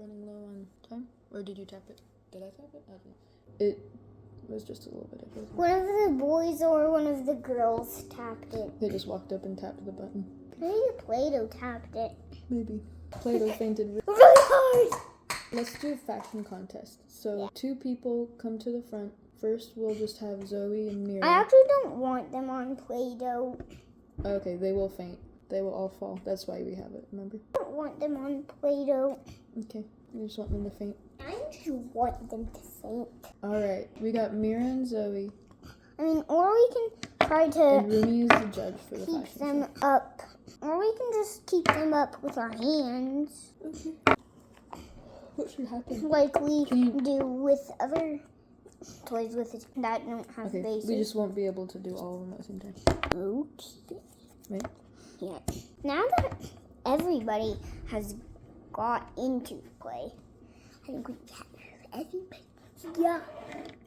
running low on time? Or did you tap it? Did I tap it? I don't know. It was just a little bit. One of the boys or one of the girls tapped it. They just walked up and tapped the button. Maybe Play-Doh tapped it. Maybe. Play-Doh fainted. Really hard! Let's do a fashion contest. So 2 people come to the front. First, we'll just have Zoe and Mira. I actually don't want them on Play-Doh. Okay, they will faint. They will all fall. That's why we have it, remember? I don't want them on Play-Doh. Okay, you just want them to faint. I just want them to faint. Alright, we got Mira and Zoe. Or we can try to And Rumi is the judge for the keep fashion them up. Or we can just keep them up with our hands. Okay. What should happen? Like we do with other toys with it that don't have Okay, bases. we just won't be able to do all of them at the same time. Okay. Right? Yeah. Now that everybody has got into play, I think we have everybody. Yeah.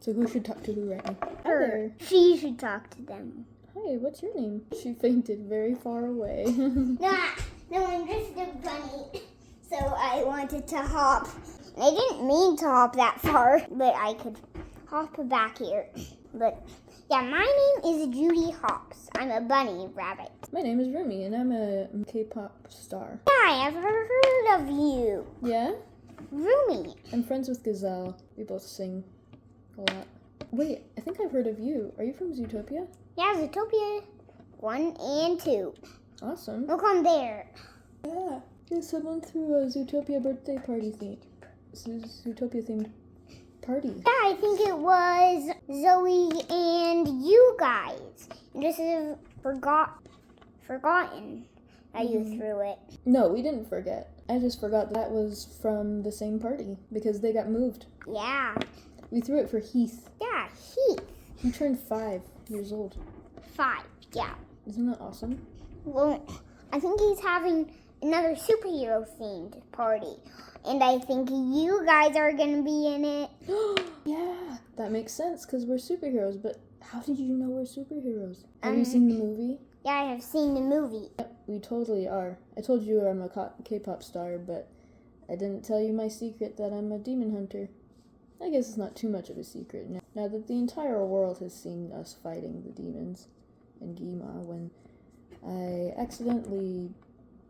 So who should talk to who right now? Hi Her. there. She should talk to them. Hi, what's your name? She fainted very far away. No, I'm just a bunny. So I wanted to hop. I didn't mean to hop that far, but I could hop back here. But yeah, my name is Judy Hops. I'm a bunny rabbit. My name is Rumi, and I'm a K-pop star. Yeah, I have heard of you. Yeah? Rumi. I'm friends with Gazelle. We both sing a lot. Wait, I think I've heard of you. Are you from Zootopia? Yeah, Zootopia 1 and 2. Awesome. Look on there. Yeah. Someone threw a Zootopia birthday party theme. Zootopia themed party. Yeah, I think it was Zoe and you guys. And this is forgotten that you threw it. No, we didn't forget. I just forgot that was from the same party because they got moved. Yeah. We threw it for Heath. Yeah, Heath. He turned 5 years old. 5, yeah. Isn't that awesome? Well, I think he's having another superhero themed party. And I think you guys are going to be in it. Yeah, that makes sense because we're superheroes. But how did you know we're superheroes? Have you seen the movie? Yeah, I have seen the movie. Yep, we totally are. I told you I'm a K-pop star, but I didn't tell you my secret that I'm a demon hunter. I guess it's not too much of a secret now that the entire world has seen us fighting the demons in Gima when I accidentally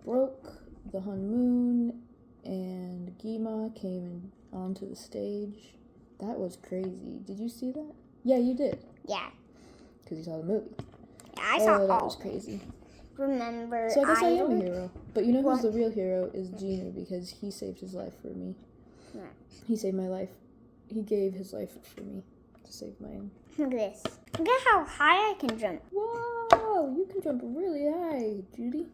broke the Hun Moon and Gima came onto the stage. That was crazy. Did you see that? Yeah, you did. Yeah. Because you saw the movie. Yeah, I saw that all. was crazy. Remember, So I guess I am a hero. But you know who's What? the real hero is Gino because he saved his life for me. Yeah. He saved my life. He gave his life for me to save mine. Look at this. Look at how high I can jump. Whoa! You can jump really high, Judy.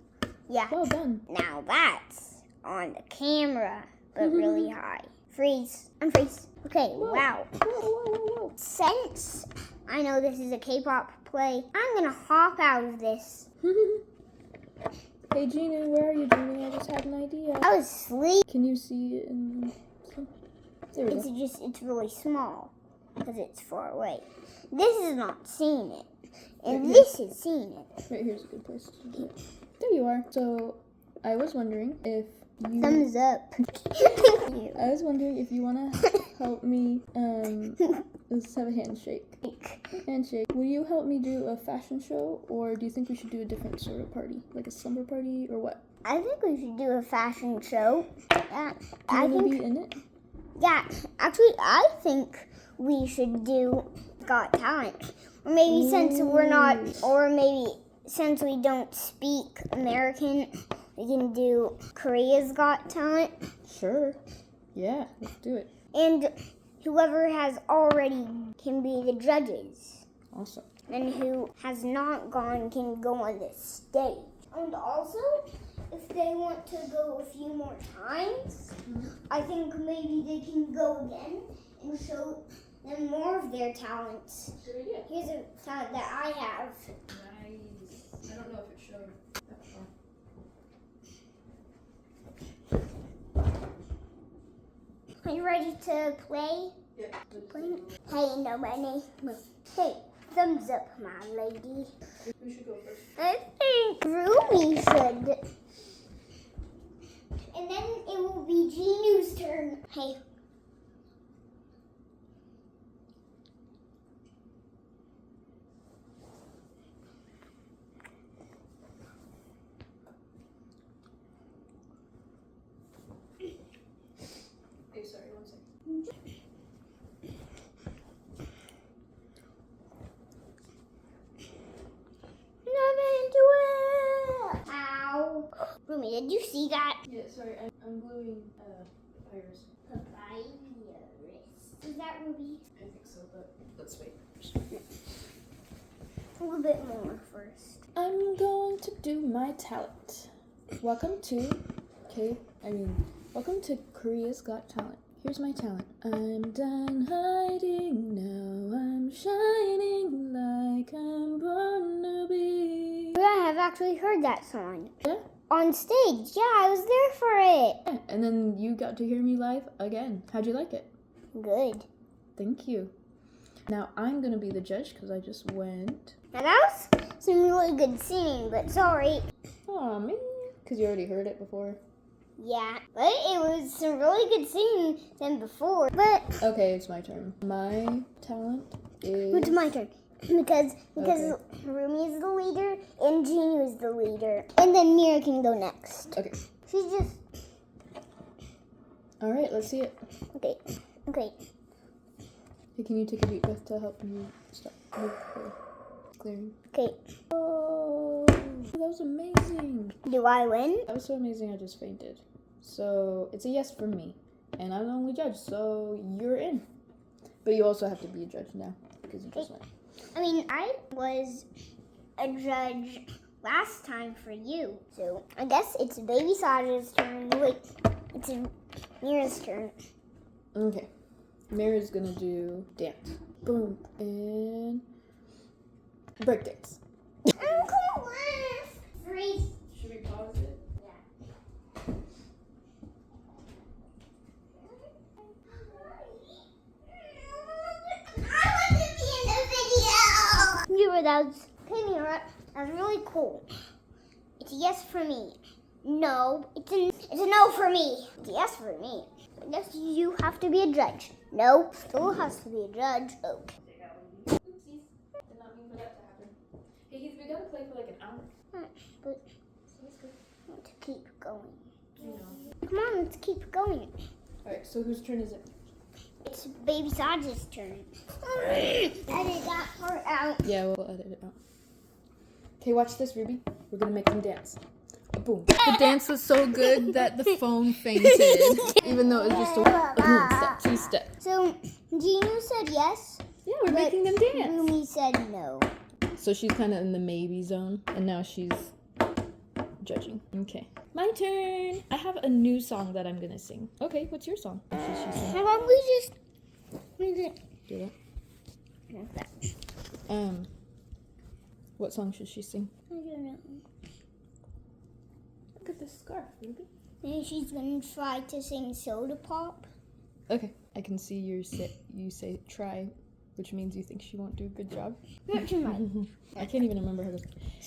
Yeah. Well done. Now that's on the camera, but really high. Freeze. Unfreeze. Okay, Whoa. wow. Whoa. Since I know this is a K-pop play, I'm gonna hop out of this. Hey, Gino, where are you, Gino? I just had an idea. I was asleep. Can you see it in... There we go. It's really small because it's far away. This is not seeing it, and this is seeing it. Right here's a good place to do it. There you are. So, I was wondering if you... Thumbs up. Thank you. I was wondering if you want to help me, let's have a handshake. Handshake. Will you help me do a fashion show, or do you think we should do a different sort of party? Like a slumber party, or what? I think we should do a fashion show. Yeah, Do you want to be in it? Yeah, actually, I think we should do Got Talent. Or maybe since we're not, or maybe since we don't speak American, we can do Korea's Got Talent. Sure. Yeah, let's do it. And whoever has already can be the judges. Awesome. And who has not gone can go on the stage. And also, if they want to go a few more times, I think maybe they can go again and show them more of their talents. Good idea. Here's a talent that I have. Nice. I don't know if it showed that far. Are you ready to play? Yeah. Hey, nobody. Hey, thumbs up, my lady. We should go first. I think Ruby should. And then it will be Ginu's turn. Hey. Okay, sorry, 1 second. Nothing to it. Ow. Rumi, did you see that? Yeah, sorry, I'm gluing papyrus. Papyrus. Is that Ruby? I think so, but let's wait. A little bit more first. I'm going to do my talent. Welcome to welcome to Korea's Got Talent. Here's my talent. I'm done hiding now. I'm shining like I'm born to be. I have actually heard that song. Yeah? On stage. Yeah, I was there for it. Yeah, and then you got to hear me live again. How'd you like it? Good. Thank you. Now I'm gonna be the judge because I just went. Now that was some really good singing, but sorry. Aw, man. Because you already heard it before. Yeah, but it was some really good singing than before. But Okay, it's my turn. My talent is... it's my turn. Because Okay. Rumi is the leader and Ginu is the leader. And then Mira can go next. Okay. She's just... Alright, let's see it. Okay. Hey, can you take a deep breath to help me stop clearing? Okay. Oh, that was amazing. Do I win? That was so amazing, I just fainted. So, it's a yes from me. And I'm the only judge, so you're in. But you also have to be a judge now, because you just went. I mean, I was a judge last time for you. So, I guess it's Baby Saja's turn. Wait, it's Mira's turn. Okay. Mira's gonna do dance. Boom. And breakdance. Come on. Freeze. Should we pause it? Yeah. I want to be in the video. Mira, Mira, that's really cool. It's a yes for me. No, it's a no for me. It's a yes for me. I guess you have to be a judge. No, still has to be a judge. Okay. Oopsies. Did not mean for that to happen. Hey, Heath, we gotta play for like an hour. But So let's go. let's keep going. You know. Come on, let's keep going. Alright, so whose turn is it? It's Baby Saja's turn. Edit that part out. Yeah, we'll edit it out. Okay, watch this, Ruby. We're gonna make them dance. Boom. The dance was so good that the phone fainted. Even though it was just a step, 2 step. So, Ginu said yes. Yeah, we're but making them dance. Rumi said no. So she's kind of in the maybe zone, and now she's judging. Okay, my turn. I have a new song that I'm gonna sing. Okay, what's your song? What should she sing? How about we just Do that. What song should she sing? I don't know. Look at this scarf, Ruby. Maybe she's gonna try to sing Soda Pop. Okay, I can see you say try, which means you think she won't do a good job. Not too much. I can't even remember how to.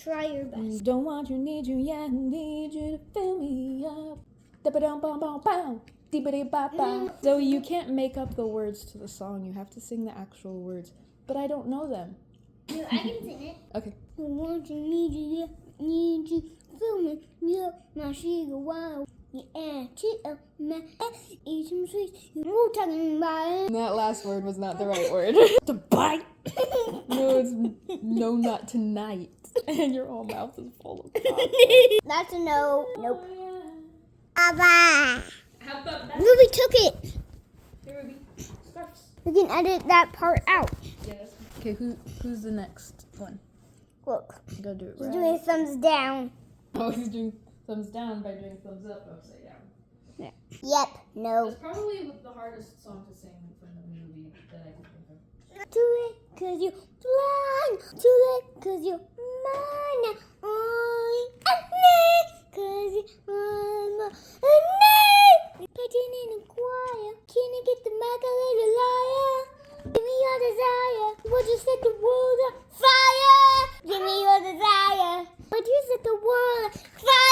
Try your best. Don't want you, need you, yeah, need you to fill me up. Da-ba-dum-bum-bum-bum. Dee-ba-dee-ba-ba. So you can't make up the words to the song. You have to sing the actual words. But I don't know them. No, I can sing it. Okay. I want you, need you, yeah, need you, fill me, yeah, my sugar, wow. Yeah, man, eat some sweets. We're talking about it. That last word was not the right word. To bite. No, it's no, not tonight. And your whole mouth is full of chocolate. That's a no. Nope. Oh, Bye-bye. yeah. How about that? Ruby took it. Here, Ruby. Scarves. We can edit that part out. Yes. Okay, who's the next one? Look, You gotta do it he's right. doing thumbs down. Oh, he's doing thumbs down by doing thumbs up upside down. Yep, no. That's probably the hardest song to sing from the movie that I can think of. Do it 'cause you're blind. Do it 'cause you're mine. Oh, 'cause you're mine. Pigeon in a choir. Can I get the mic a little liar? Give me your desire. Would you set the world on fire? Give me your desire. Would you set the world on fire?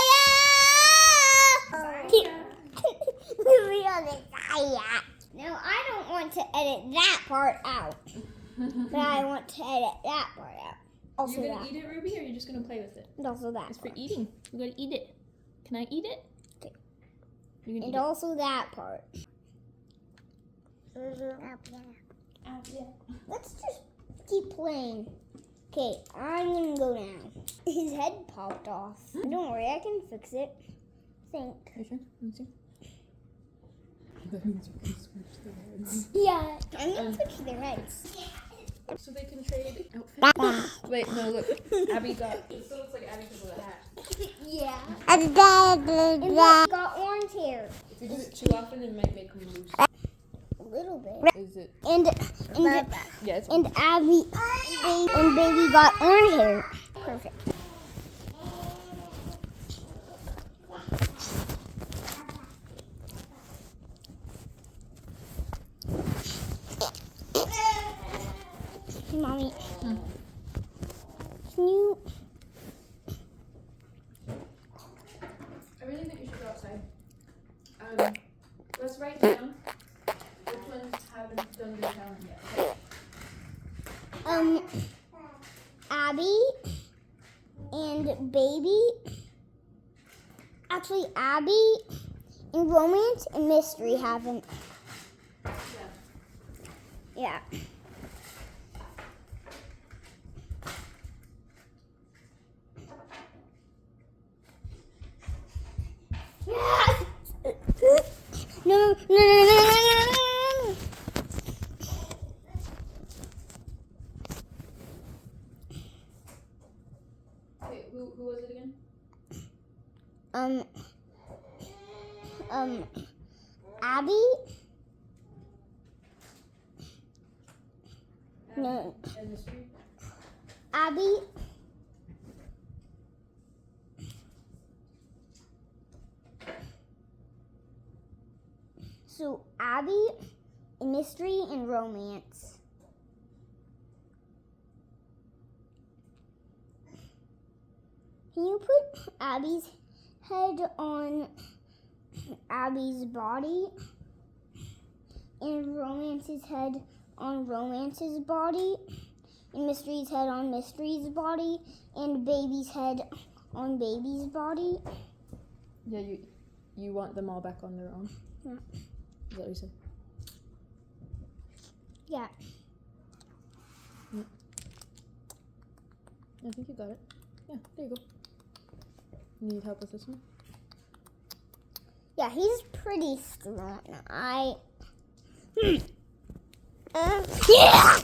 Now, I don't want to edit that part out. But I want to edit that part out. Also You're gonna eat it, Ruby, or are you just gonna play with it? And also that It's part. for eating. You gotta eat it. Can I eat it? Okay. You're gonna And eat it. also that part. Let's just keep playing. Okay, I'm gonna go now. His head popped off. Don't worry, I can fix it. Think. Are you sure? Let me see. That means we can switch the heads. Yeah, I'm gonna switch their heads. So they can trade outfits? Wait, no, look. Abby got... It still looks like Abby could wear a hat. Yeah. And look, got orange hair. If you do it too often, it might make them loose. A little bit. Is it? And Yeah, it's... and Abby and baby got orange hair. Perfect. Hey, Mommy. Can you? I really think you should go outside. Let's write down which ones haven't done the challenge yet. Okay? Abby and baby. Actually, Abby and romance and mystery haven't. Yeah. No. Wait, who was it again? Abby. No. And mystery? Abby. So Abby, mystery, and romance. Can you put Abby's head on Abby's body and romance's head on romance's body and mystery's head on mystery's body and baby's head on baby's body? Yeah, you want them all back on their own? Yeah. Is that what you said? Yeah. I think you got it. Yeah, there you go. Need help with this one? Yeah, he's pretty strong. Yeah!